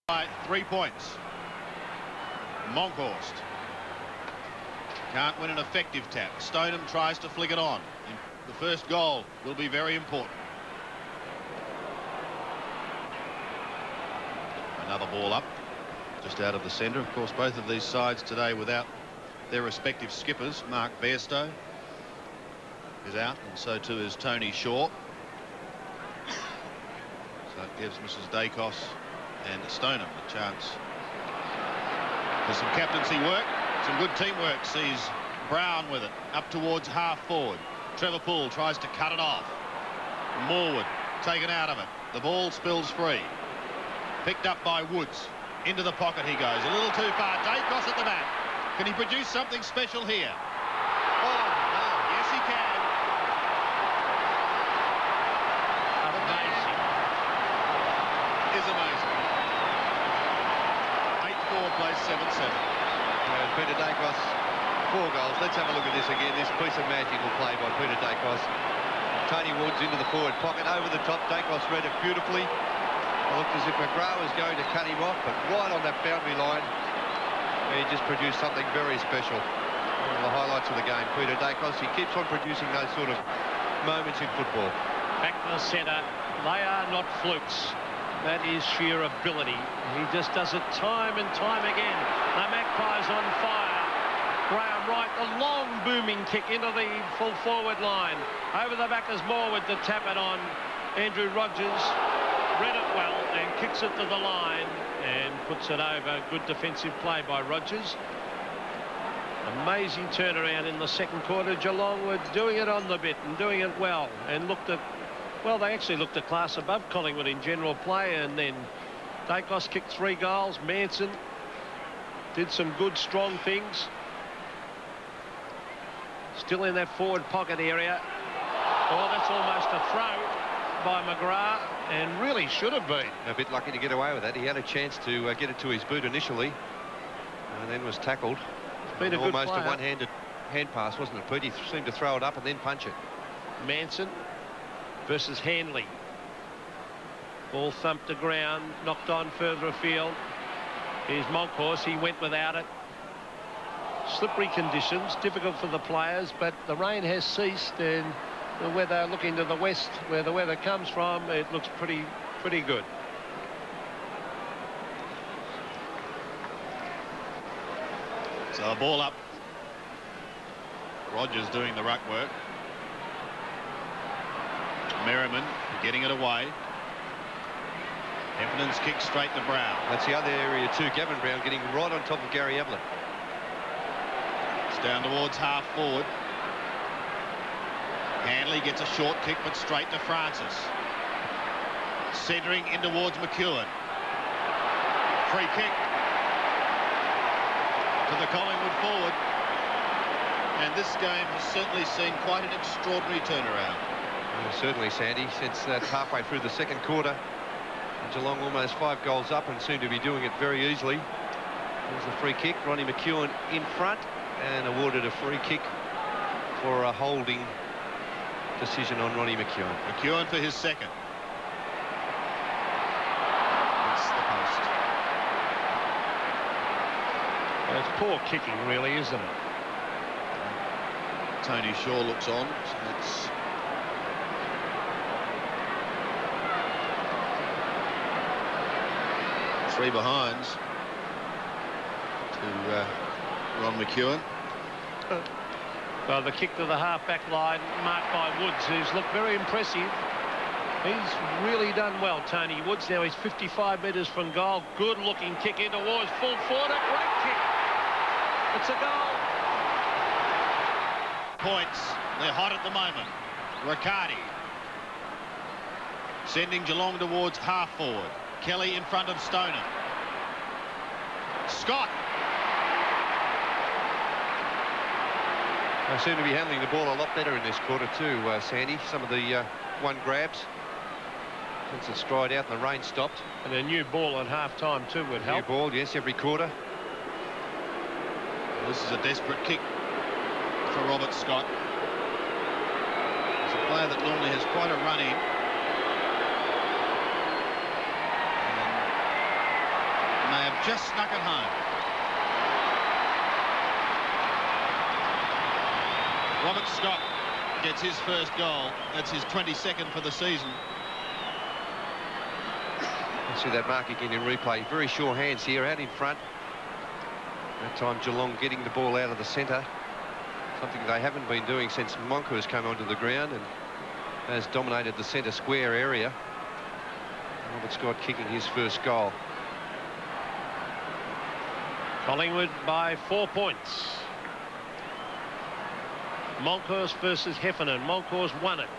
by 3 points. MONKHORST can't win an effective tap. Stoneham tries to flick it on. The first goal will be very important. Another ball up, just out of the centre. Of course, both of these sides today without their respective skippers. Mark Bairstow is out, and so too is Tony Shaw. So it gives Mrs. Dacos and Stoneham a chance. There's some captaincy work, some good teamwork. Sees Brown with it up towards half forward. Trevor Poole tries to cut it off. Morwood taken out of it. The ball spills free. Picked up by Woods. Into the pocket he goes. A little too far. Dacos at the back. Can he produce something special here? Oh, no. Yes, he can. Amazing. Is amazing. 8-4 plays 7-7. Peter Dacos, 4 goals. Let's have a look at this again. This piece of magical play by Peter Dacos. Tony Woods into the forward pocket, over the top. Dacos read it beautifully. It looked as if McGrath was going to cut him off, but right on that boundary line, he just produced something very special. One of the highlights of the game, Peter Dacos. He keeps on producing those sort of moments in football. Back to the centre. They are not flukes. That is sheer ability. He just does it time and time again. The Magpies on fire. Graham Wright, the long booming kick into the full forward line. Over the back is Morwood to tap it on. Andrew Rogers read it well and kicks it to the line and puts it over. Good defensive play by Rogers. Amazing turnaround in the second quarter. Geelong were doing it on the bit and doing it well, and looked at, well, they actually looked a class above Collingwood in general play. And then Dacos kicked 3 goals. Manson did some good, strong things. Still in that forward pocket area. Oh, that's almost a throw by McGrath, and really should have been. A bit lucky to get away with that. He had a chance to get it to his boot initially, and then was tackled. It's been a good almost player. a one-handed hand pass, wasn't it, Pete? He seemed to throw it up and then punch it. Manson versus Handley. Ball thumped to ground, knocked on further afield. Here's MONKHORST. He went without it. Slippery conditions, difficult for the players, but the rain has ceased, and the weather, looking to the west where the weather comes from, it looks pretty good. So the ball up. Rogers doing the ruck work. Merriman getting it away. Heffernan's kick straight to Brown. That's the other area too. Gavin Brown getting right on top of Gary Evelyn. It's down towards half forward. Handley gets a short kick, but straight to Francis. Centering in towards McKeown. Free kick to the Collingwood forward. And this game has certainly seen quite an extraordinary turnaround. Well, certainly, Sandy, since that's halfway through the second quarter. Geelong almost 5 goals up and seem to be doing it very easily. There's a free kick. Ronnie McKeown in front and awarded a free kick for a holding decision on Ronnie McKeown. McKeown for his second. It's the post. Well, it's poor kicking, really, isn't it? Tony Shaw looks on. So it's three behinds to Ron McKeown. Well, the kick to the half-back line, marked by Woods, who's looked very impressive. He's really done well, Tony Woods. Now he's 55 metres from goal. Good-looking kick in towards full forward. A great kick. It's a goal. Points. They're hot at the moment. Riccardi sending Geelong towards half forward. Kelly in front of Stoneham. Scott. They seem to be handling the ball a lot better in this quarter too, Sandy. Some of the one grabs since it's dried out and the rain stopped. And a new ball at half-time too would help. New ball, yes, every quarter. This is a desperate kick for Robert Scott. He's a player that normally has quite a run in. just snuck it home. Robert Scott gets his first goal. That's his 22nd for the season. You see that mark again in replay. Very sure hands here out in front. That time Geelong getting the ball out of the centre. Something they haven't been doing since MONKHORST came onto the ground and has dominated the centre square area. Robert Scott kicking his first goal. Collingwood by 4 points. MONKHORST versus Heffernan. MONKHORST won it.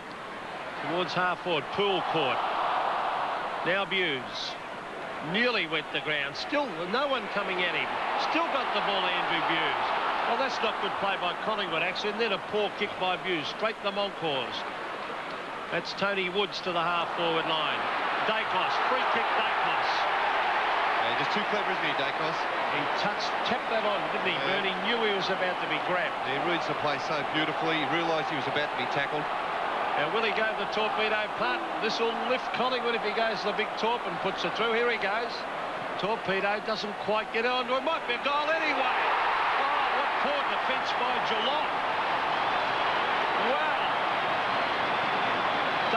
Towards half forward. Poole court. Now Buse. Nearly went the ground. Still no one coming at him. Still got the ball, Andrew Buse. Well, that's not good play by Collingwood, actually. And then a poor kick by Buse. Straight to MONKHORST. That's Tony Woods to the half-forward line. Dacos. Free kick, Dacos. Yeah, just too clever, isn't he, Dacos? He tapped that on, didn't he? Yeah. Bernie knew he was about to be grabbed. He reads the play so beautifully. He realised he was about to be tackled. Now, will he go the torpedo punt? This will lift Collingwood if he goes the big torp and puts it through. Here he goes. Torpedo doesn't quite get onto it. Might be a goal anyway. Oh, what poor defence by Geelong. Wow.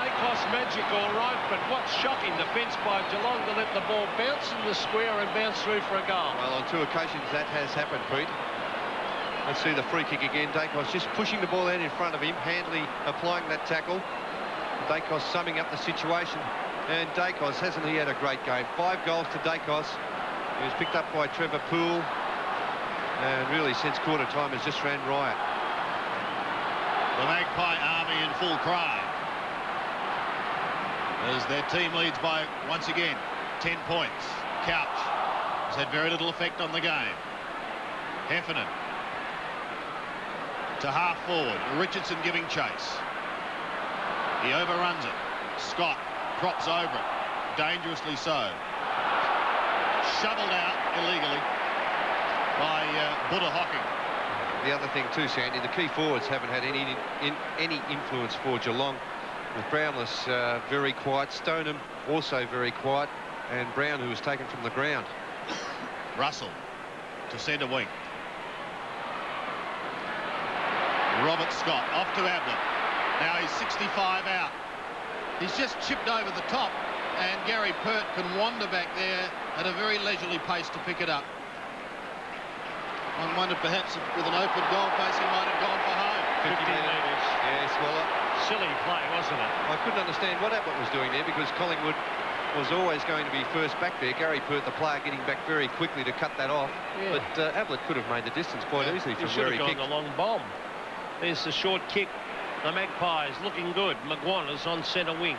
Dacos magic, all right, but what shocking defence by Geelong to let the ball bounce in the square and bounce through for a goal. Well, on 2 occasions that has happened, Pete. Let's see the free kick again. Dacos just pushing the ball out in front of him. Handley applying that tackle. Dacos summing up the situation. And Dacos, hasn't he had a great game? 5 goals to Dacos. He was picked up by Trevor Poole. And really, since quarter time, has just ran riot. The Magpie Army in full cry. As their team leads by, once again, 10 points. Couch has had very little effect on the game. Heffernan to half forward. Richardson giving chase. He overruns it. Scott drops over it. Dangerously so. Shoveled out illegally by Buddha Hocking. The other thing too, Sandy, the key forwards haven't had any influence for Geelong. With Brownless very quiet, Stoneham also very quiet, and Brown, who was taken from the ground. Russell to centre wing. Robert Scott off to Ablett. Now he's 65 out. He's just chipped over the top, and Gary Pert can wander back there at a very leisurely pace to pick it up. One wondered perhaps if with an open goal face he might have gone for home. 50 metres. Yes, well, Silly play, wasn't it? I couldn't understand what Ablett was doing there, because Collingwood was always going to be first back there. Gary Pert, the player, getting back very quickly to cut that off. Yeah. But Ablett could have made the distance quite easily from where he kicked. The long bomb. There's the short kick. The Magpies looking good. McGuan is on centre wing.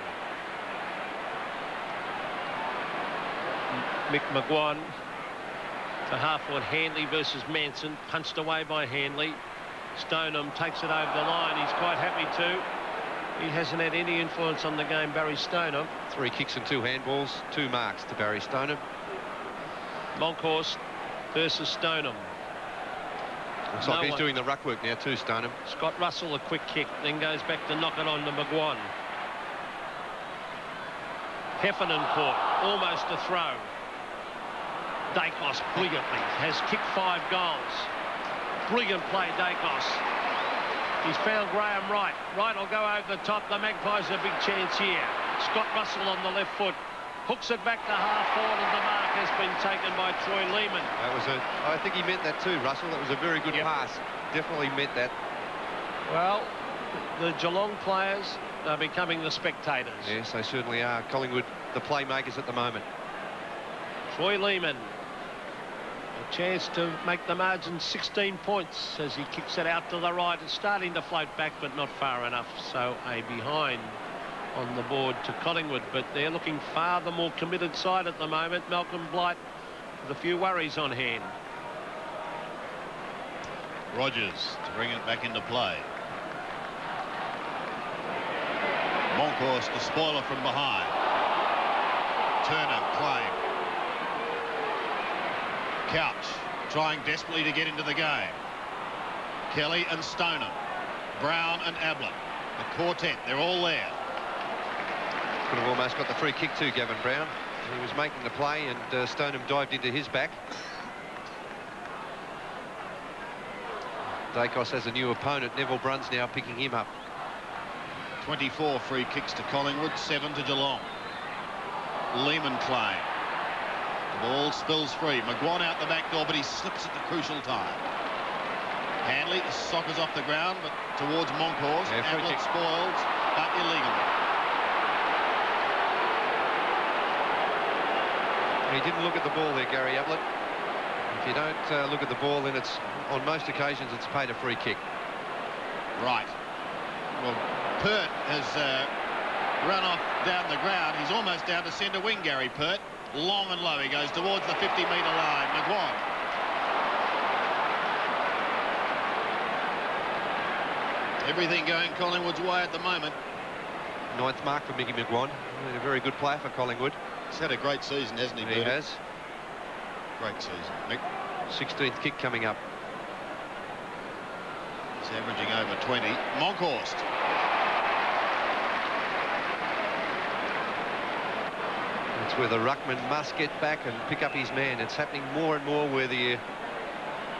Mick McGuan to half-forward. Handley versus Manson. Punched away by Handley. Stoneham takes it over the line. He's quite happy to. He hasn't had any influence on the game, Barry Stoneham. 3 kicks and 2 handballs. 2 marks to Barry Stoneham. MONKHORST versus Stoneham. Looks like he's doing the ruck work now too, Stoneham. Scott Russell, a quick kick, then goes back to knock it on to McGuan. Heffernan caught, almost a throw. Dacos brilliantly has kicked 5 goals. Brilliant play, Dacos. He's found Graham Wright. Wright will go over the top. The Magpies a big chance here. Scott Russell on the left foot. Hooks it back to half forward, and the mark has been taken by Troy Lehman. I think he meant that too, Russell. That was a very good pass. Definitely meant that. Well, the Geelong players are becoming the spectators. Yes, they certainly are. Collingwood, the playmakers at the moment. Troy Lehman. A chance to make the margin 16 points as he kicks it out to the right. It's starting to float back, but not far enough. So a behind on the board to Collingwood, but they're looking far the more committed side at the moment. Malcolm Blight with a few worries on hand. Rogers to bring it back into play. MONKHORST, the spoiler from behind. Turner playing. Couch trying desperately to get into the game. Kelly and Stoneham. Brown and Ablett. The quartet, they're all there. Could have almost got the free kick too, Gavin Brown. He was making the play, and Stoneham dived into his back. Dacos has a new opponent. Neville Bruns now picking him up. 24 free kicks to Collingwood, 7 to Geelong. Lehman claim. The ball spills free. McGuan out the back door, but he slips at the crucial time. Handley soccers off the ground, but towards Monkhorst. Yeah, Ablett spoiled, but illegally. He didn't look at the ball there, Gary Ablett. If you don't look at the ball, then it's, on most occasions, it's paid a free kick. Right. Well, Pert has run off down the ground. He's almost down to centre wing, Gary Pert. Long and low. He goes towards the 50-metre line. McGuan. Everything going Collingwood's way at the moment. 9th mark for Mickey McGuan. A very good player for Collingwood. He's had a great season, hasn't he? He has. Great season, Mick. 16th kick coming up. He's averaging over 20. Monkhorst. That's where the ruckman must get back and pick up his man. It's happening more and more where the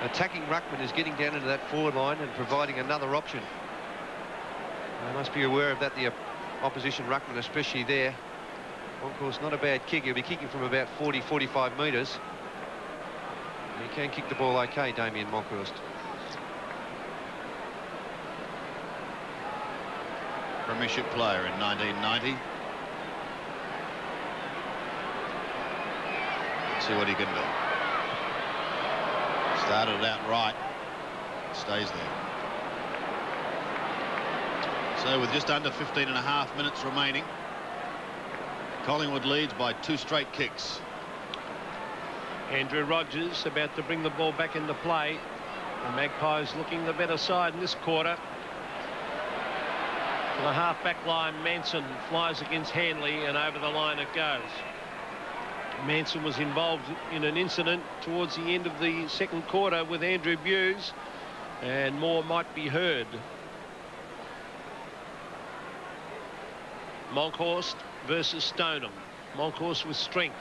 attacking ruckman is getting down into that forward line and providing another option. They must be aware of that, the opposition ruckman, especially there. Monkhorst, not a bad kick. He'll be kicking from about 40-45 metres. He can kick the ball okay, DAMIAN Monkhorst. Premiership player in 1990. Let's see what he can do. Started it out right. Stays there. So with just under 15.5 minutes remaining, Collingwood leads by 2 straight kicks. Andrew Rogers about to bring the ball back into play. The Magpies looking the better side in this quarter. To the half-back line, Manson flies against Handley, and over the line it goes. Manson was involved in an incident towards the end of the second quarter with Andrew Buse, and more might be heard. Monkhorst versus Stoneham. Monkhorst with strength.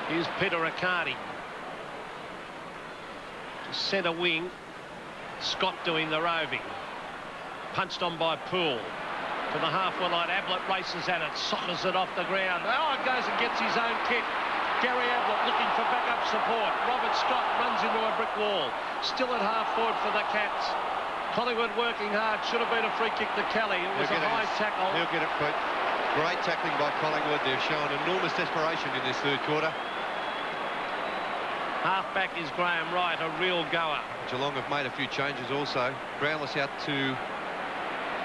Here's Peter Riccardi. To centre wing. Scott doing the roving. Punched on by Poole. To the halfway line, Ablett races at it, soccers it off the ground. Oh, it goes and gets his own kick. Gary Ablett looking for backup support. Robert Scott runs into a brick wall. Still at half forward for the Cats. Collingwood working hard. Should have been a free kick to Kelly. It was a high tackle. He'll get it, Pete. Great tackling by Collingwood. They've shown enormous desperation in this third quarter. Halfback is Graham Wright, a real goer. Geelong have made a few changes also. Brownless out to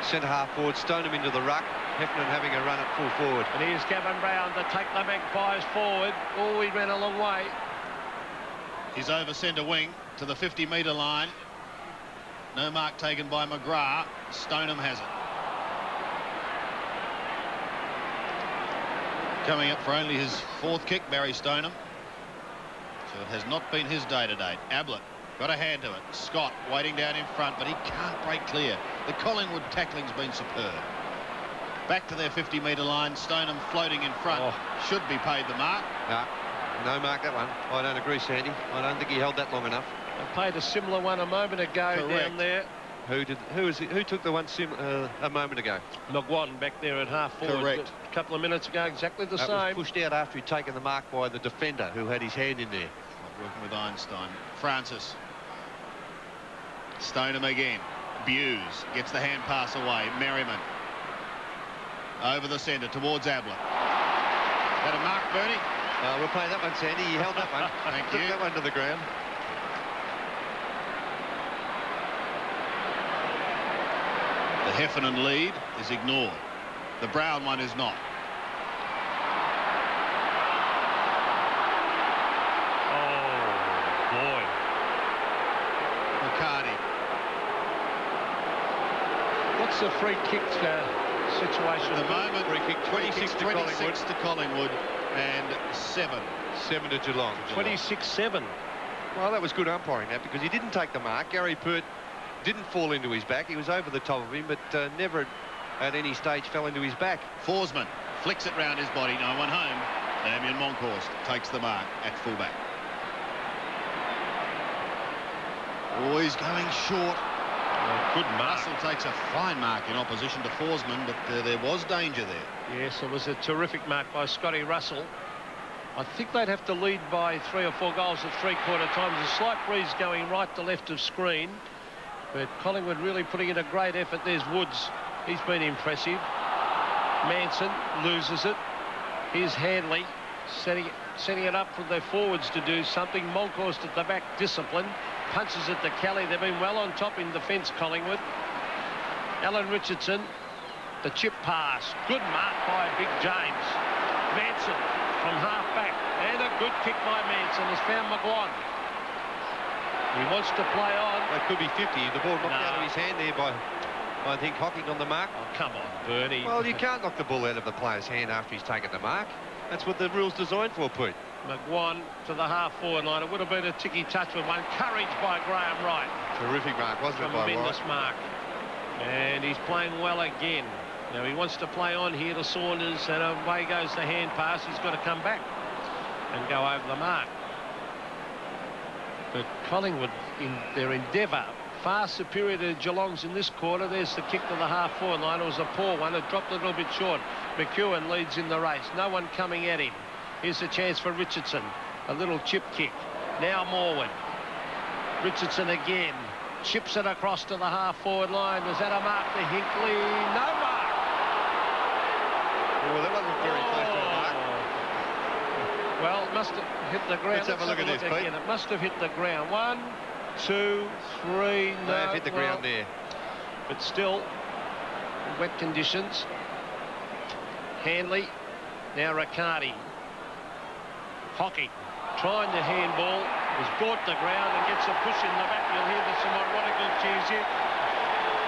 centre half forward. Stoneham into the ruck. Heffernan having a run at full forward. And here's Gavin Brown to take the Magpies forward. Oh, he ran a long way. He's over centre wing to the 50-metre line. No mark taken by McGrath. Stoneham has it. Coming up for only his 4th kick, Barry Stoneham. So it has not been his day to date. Ablett got a hand to it. Scott waiting down in front, but he can't break clear. The Collingwood tackling's been superb. Back to their 50-metre line. Stoneham floating in front. Oh. Should be paid the mark. No mark that one. I don't agree, Sandy. I don't think he held that long enough. They played a similar one a moment ago. Correct. Down there. Who took the one a moment ago? McGuan back there at half forward. Correct. A couple of minutes ago, exactly the That same. was pushed out after he'd taken the mark by the defender who had his hand in there. Working with Einstein. Francis. Stoneham again. Buse gets the hand pass away. Merriman. Over the centre towards Ablett. That a mark, Bernie? We'll play that one, Sandy. He held that one. Thank Took you. that one to the ground. The Heffernan lead is ignored. The Brown one is not. Oh, boy. Riccardi. What's the free kick situation? At the moment, Free kick, 26 to 26 to Collingwood and 7. 7 to Geelong. 26-7. Well, that was good umpiring, that, because he didn't take the mark. Gary Pert didn't fall into his back. He was over the top of him, but never at any stage fell into his back. Forsman flicks it round his body. No one home. DAMIAN MONKHORST takes the mark at fullback. Always going short. Good mark. Russell takes a fine mark in opposition to Forsman, but there was danger there. Yes, it was a terrific mark by Scotty Russell. I think they'd have to lead by 3 or 4 goals at three-quarter times. A slight breeze going right to left of screen, but Collingwood really putting in a great effort. There's Woods. He's been impressive. Manson loses it. Here's Handley setting it up for their forwards to do something. Monkhorst at the back, discipline. Punches it to Kelly. They've been well on top in defence, Collingwood. Alan Richardson, the chip pass. Good mark by Big James. Manson from half back. And a good kick by Manson has found McGuan. He wants to play on. That could be 50. The ball knocked out of his hand there by, I think, Hocking on the mark. Oh, come on, Bernie. Well, you can't knock the ball out of the player's hand after he's taken the mark. That's what the rule's designed for, Pete. McGuan to the half-forward line. It would have been a ticky touch with one. Courage by Graham Wright. Terrific mark, wasn't it, by Tremendous Wright? mark. And he's playing well again. Now, he wants to play on here to Saunders, and away goes the hand pass. He's got to come back and go over the mark. But Collingwood, in their endeavour, far superior to Geelong's in this quarter. There's the kick to the half-forward line. It was a poor one. It dropped a little bit short. McKeown leads in the race. No one coming at him. Here's a chance for Richardson. A little chip kick. Now Morwood. Richardson again. Chips it across to the half-forward line. Was that a mark to Hinkley? No mark. Oh, that wasn't very close to a mark. Well, it must have hit the ground. Let's have a look at this, Pete. It must have hit the ground. 1, 2, 3. No, They have hit the ground there. But still, wet conditions. Hanley. Now Riccardi. Hocking. Trying to handball. Was brought to ground and gets a push in the back. You'll hear there's some ironical cheers here.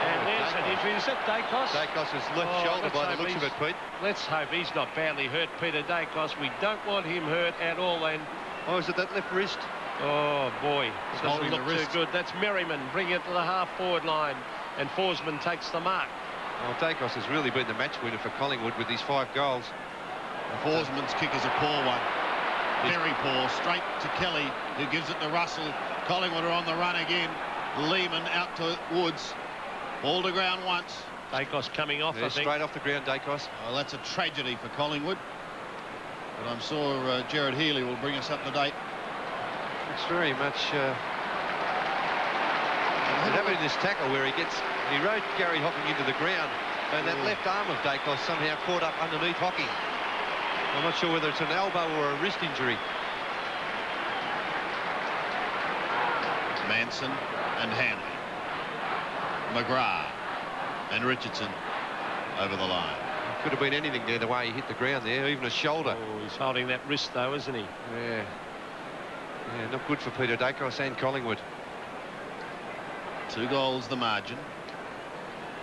And there's an injury. Is it Dacos? Dacos' left shoulder by the looks of it, Pete. Let's hope he's not badly hurt, Peter Dacos. We don't want him hurt at all. And oh, is it that left wrist? oh boy, it doesn't holding look the too wrist. good. That's Merriman bringing it to the half-forward line, and Forsman takes the mark. Well, Dacos has really been the match winner for Collingwood with these 5 goals. Forsman's kick is a poor one. Very poor. Straight to Kelly, who gives it to Russell. Collingwood are on the run again. Lehman out to Woods. Ball to ground once. Dacos coming off, Yeah, I think. straight off the ground, Dacos. Oh, that's a tragedy for Collingwood. But I'm sure Gerard Healy will bring us up to date. It's very much having this tackle where he rode Gary Hocking into the ground, and that left arm of Dacos somehow caught up underneath Hocking. I'm not sure whether it's an elbow or a wrist injury. Manson and Hanley. McGrath and Richardson over the line. Could have been anything there, the way he hit the ground there, even a shoulder. Oh, he's holding that wrist, though, isn't he? Yeah. Yeah, not good for Peter Dacos and Collingwood. 2 goals the margin.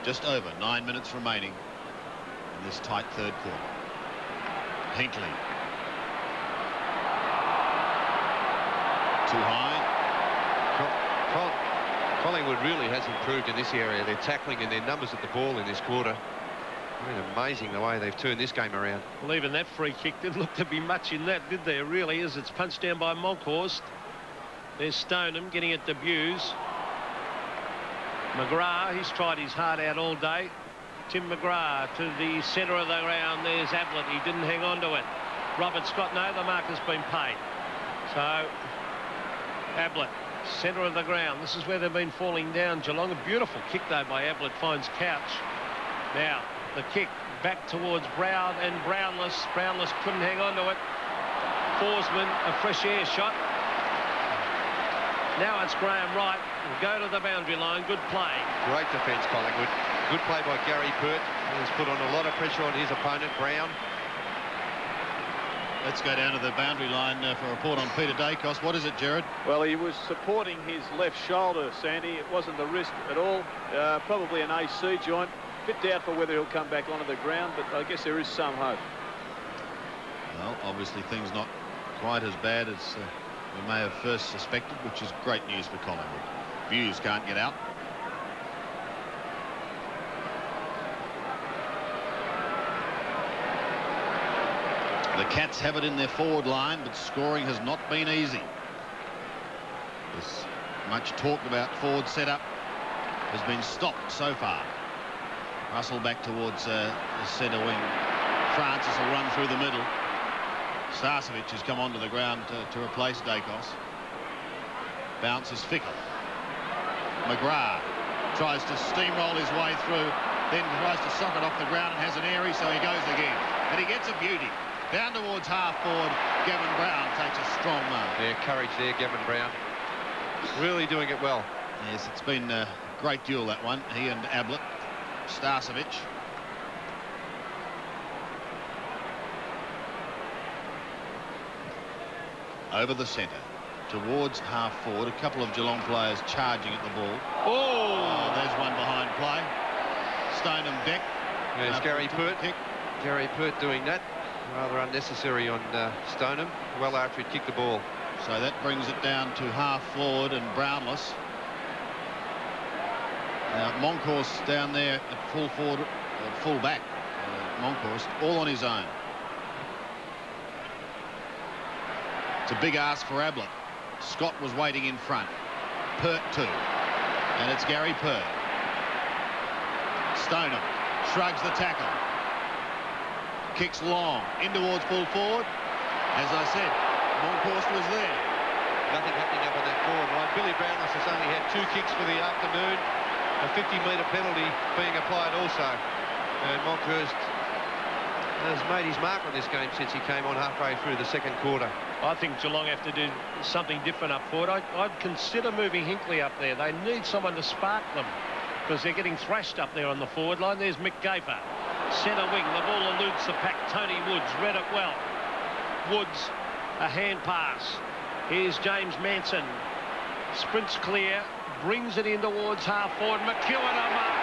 Just over 9 minutes remaining in this tight third quarter. Hinkley. Too high. Collingwood really has improved in this area. Their tackling and their numbers at the ball in this quarter. I mean, amazing the way they've turned this game around. Well, even that free kick didn't look to be much in that, did there, really, as it's punched down by Monkhorst. There's Stoneham getting it to Buse. McGrath, he's tried his heart out all day. Tim McGrath to the centre of the ground. There's Ablett. He didn't hang on to it. Robert Scott, no, the mark has been paid. So, Ablett, centre of the ground. This is where they've been falling down. Geelong, a beautiful kick, though, by Ablett. Finds Couch. Now, the kick back towards Brown and Brownless. Brownless couldn't hang on to it. Forsman, a fresh air shot. Now it's Graham Wright. Will go to the boundary line. Good play. Great defence, Collingwood. Good play by Gary Pert. He's put on a lot of pressure on his opponent, Brown. Let's go down to the boundary line for a report on Peter Dacos. What is it, Gerard? Well, he was supporting his left shoulder, Sandy. It wasn't the wrist at all. Probably an AC joint. Bit doubtful whether he'll come back onto the ground, but I guess there is some hope. Well, obviously things not quite as bad as we may have first suspected, which is great news for Collingwood. Buse can't get out. The Cats have it in their forward line, but scoring has not been easy. This much talked about forward setup has been stopped so far. Russell back towards the centre wing. Francis will run through the middle. Starcevic has come onto the ground to replace Dacos. Bounce is Fickle. McGrath tries to steamroll his way through, then tries to sock it off the ground and has an airy, so he goes again. And he gets a beauty. Down towards half forward, Gavin Brown takes a strong mark. Yeah, courage there, Gavin Brown. Really doing it well. Yes, it's been a great duel, that one. He and Ablett. Starcevic. Over the centre. Towards half forward. A couple of Geelong players charging at the ball. Oh, there's one behind play. Stoneham deck. There's Gary Pert. Gary Pert doing that. Rather unnecessary on Stoneham. Well after he'd kicked the ball. So that brings it down to half forward and Brownless. Now MONKHORST down there at full forward, full back. MONKHORST all on his own. It's a big ask for Ablett. Scott was waiting in front. Pert too. And it's Gary Pert. Stoneham shrugs the tackle. Kicks long in towards full forward. As I said, MONKHORST was there. Nothing happening up on that forward line. Billy Brownless has only had 2 kicks for the afternoon. A 50-metre penalty being applied also. And MONKHORST has made his mark on this game since he came on halfway through the second quarter. I think Geelong have to do something different up forward. I'd consider moving Hinkley up there. They need someone to spark them because they're getting thrashed up there on the forward line. There's McGafer. Centre wing, the ball eludes the pack. Tony Woods read it well. Woods, a hand pass. Here's James Manson. Sprints clear, brings it in towards half forward. McKeown a mark.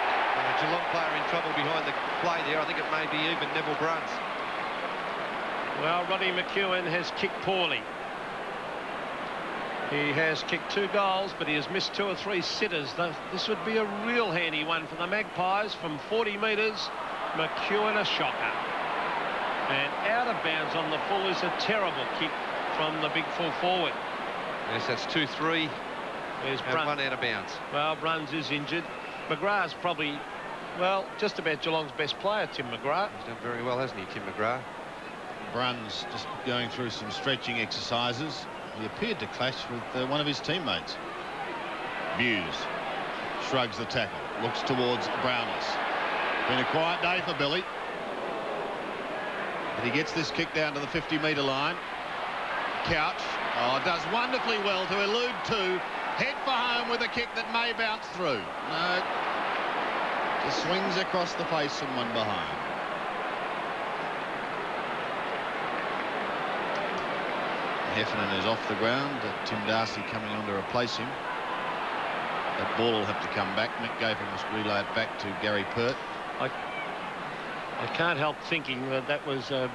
Geelong player in trouble behind the play there. I think it may be even Neville Bruns. Well, Rodney McKeown has kicked poorly. He has kicked 2 goals, but he has missed 2 or 3 sitters. This would be a real handy one for the Magpies from 40 metres. McKeown a shocker. And out of bounds on the full is a terrible kick from the big full forward. Yes, that's 2-3. There's and 1 out of bounds. Well, Bruns is injured. McGrath's probably, well, just about Geelong's best player, Tim McGrath. He's done very well, hasn't he, Tim McGrath? Bruns just going through some stretching exercises. He appeared to clash with one of his teammates. Muse shrugs the tackle, looks towards Brownless. Been a quiet day for Billy. But he gets this kick down to the 50-metre line. Couch, does wonderfully well to elude 2. Head for home with a kick that may bounce through. No, just swings across the face and one behind. Heffernan is off the ground. Tim Darcy coming on to replace him. That ball will have to come back. McGafer must relay it back to Gary Pert. I can't help thinking that was a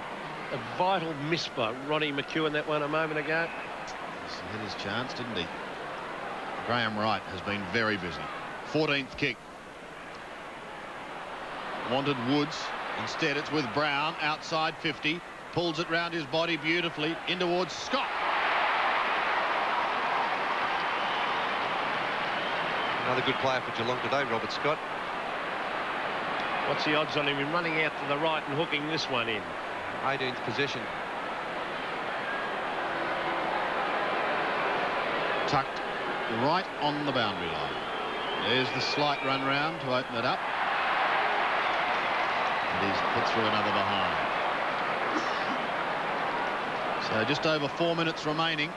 vital miss by Ronnie McKeown, that one a moment ago. Yes, he had his chance, didn't he? Graham Wright has been very busy. 14th kick. Wanted Woods. Instead, it's with Brown outside 50. Pulls it round his body beautifully in towards Scott. Another good player for Geelong today, Robert Scott. What's the odds on him running out to the right and hooking this one in? 18th possession. Tucked right on the boundary line. There's the slight run round to open it up. And he's put through another behind. So just over 4 minutes remaining.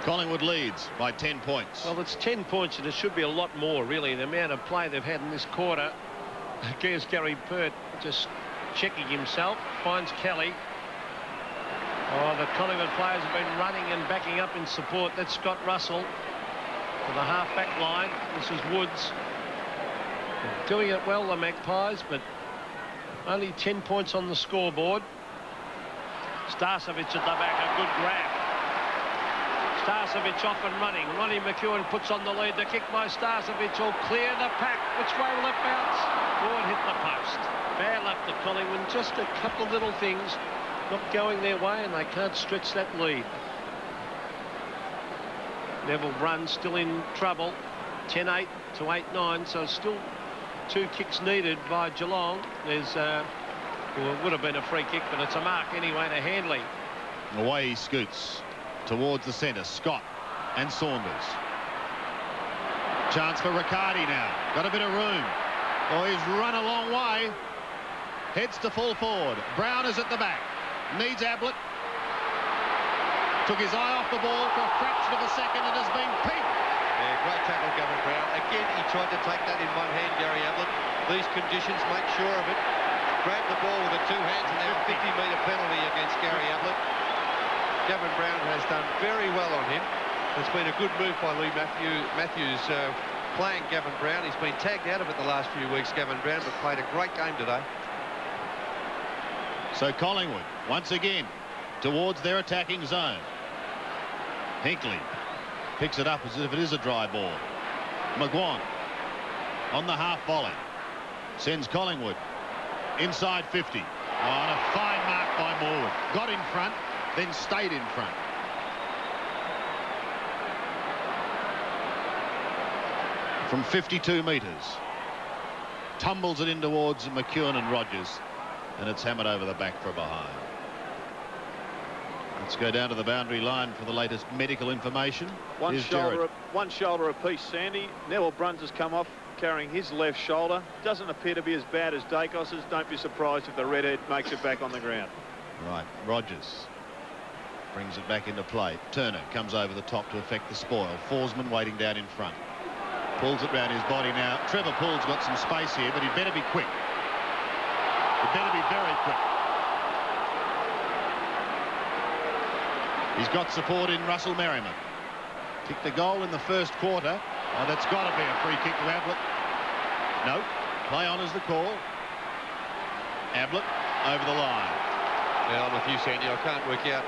Collingwood leads by 10 points. Well, it's 10 points, and it should be a lot more, really. The amount of play they've had in this quarter. Here's Gary Pert just checking himself. Finds Kelly. Oh, the Collingwood players have been running and backing up in support. That's Scott Russell to the half-back line. This is Woods. They're doing it well, the Magpies, but only 10 points on the scoreboard. Starcevic at the back, a good grab. Starcevic off and running. Ronnie McKeown puts on the lead. The kick by Starcevic will clear the pack. Which way will it bounce? Broad hit the post. Bad luck to Collingwood. Just a couple of little things. not going their way, and they can't stretch that lead. Neville Brunn still in trouble. 10-8 to 8-9, so still 2 kicks needed by Geelong. There's well, it would have been a free kick, but it's a mark anyway to Handley. Away he scoots towards the centre. Scott and Saunders. Chance for Riccardi now. Got a bit of room. Oh, he's run a long way. Heads to full forward. Brown is at the back. Needs Ablett. Took his eye off the ball for a fraction of a second and has been pinked. Yeah, great tackle, Gavin Brown. Again, he tried to take that in one hand, Gary Ablett. These conditions, make sure of it. Grab the ball with the 2 hands, and now a 50-metre penalty against Gary Ablett. Gavin Brown has done very well on him. It's been a good move by Lee Matthews playing Gavin Brown. He's been tagged out of it the last few weeks, Gavin Brown, but played a great game today. So Collingwood, once again, towards their attacking zone. Hinkley picks it up as if it is a dry ball. McGuan on the half volley. Sends Collingwood inside 50. Oh, and a fine mark by Morwood. Got in front, then stayed in front. From 52 metres. Tumbles it in towards McKeown and Rogers. And it's hammered over the back for a behind. Let's go down to the boundary line for the latest medical information. One shoulder apiece, Sandy. Neville Bruns has come off carrying his left shoulder. Doesn't appear to be as bad as Dacos's. Don't be surprised if the redhead makes it back on the ground. Right, Rogers brings it back into play. Turner comes over the top to effect the spoil. Forsman waiting down in front. Pulls it round his body now. Trevor Poole's got some space here, but he'd better be quick. He'd better be very quick. He's got support in Russell Merriman. Kicked the goal in the first quarter. Oh, that's got to be a free kick to Ablett. No, play on is the call. Ablett over the line. Yeah, I'm with you, Sandy. I can't work out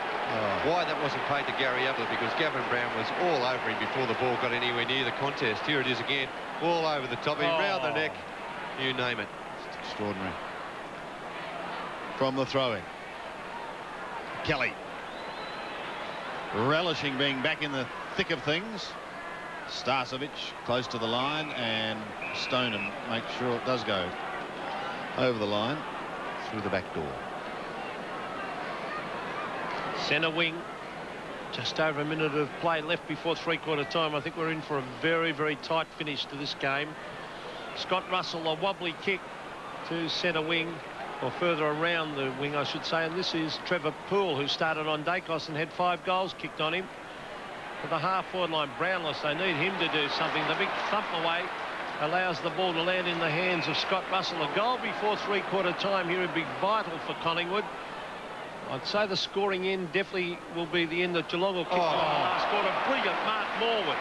why that wasn't paid to Gary Ablett, because Gavin Brown was all over him before the ball got anywhere near the contest. Here it is again, all over the top, round the neck, you name it. It's extraordinary. From the throw-in. Kelly. Relishing being back in the thick of things. Starcevic close to the line, and Stoneham makes sure it does go over the line through the back door. Centre wing, just over a minute of play left before three-quarter time. I think we're in for a very, very tight finish to this game. Scott Russell, a wobbly kick to centre wing, or further around the wing, I should say. And this is Trevor Poole, who started on Dacos and had 5 goals kicked on him. For the half-forward line, Brownless, they need him to do something. The big thump away allows the ball to land in the hands of Scott Russell. A goal before three-quarter time here would be vital for Collingwood. I'd say the scoring end definitely will be the end that Geelong will kick off. Scored a brilliant Mark Morwood.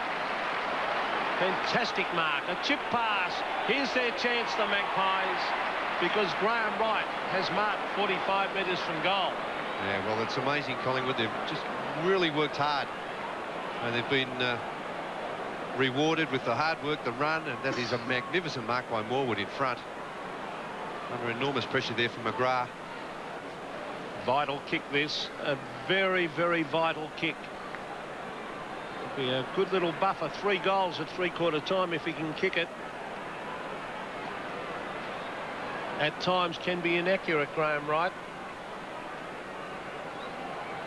Fantastic mark. A chip pass. Here's their chance, the Magpies, because Graham Wright has marked 45 metres from goal. Yeah, well, it's amazing, Collingwood. They've just really worked hard. And they've been rewarded with the hard work, the run, and that is a magnificent mark by Morwood in front. Under enormous pressure there from McGrath. Vital kick this, a very, very vital kick. It'll be a good little buffer. 3 goals at three-quarter time if he can kick it. At times can be inaccurate, Graham Wright.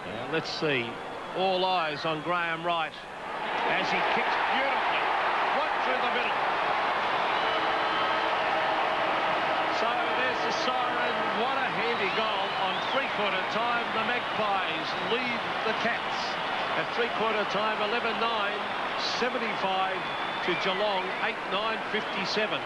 Now, let's see. All eyes on Graham Wright as he kicks beautifully right through the middle. So there's the siren. What a handy goal on three-quarter time. The Magpies lead the Cats at three-quarter time, 11-9, 75 to Geelong, 8-9, 57.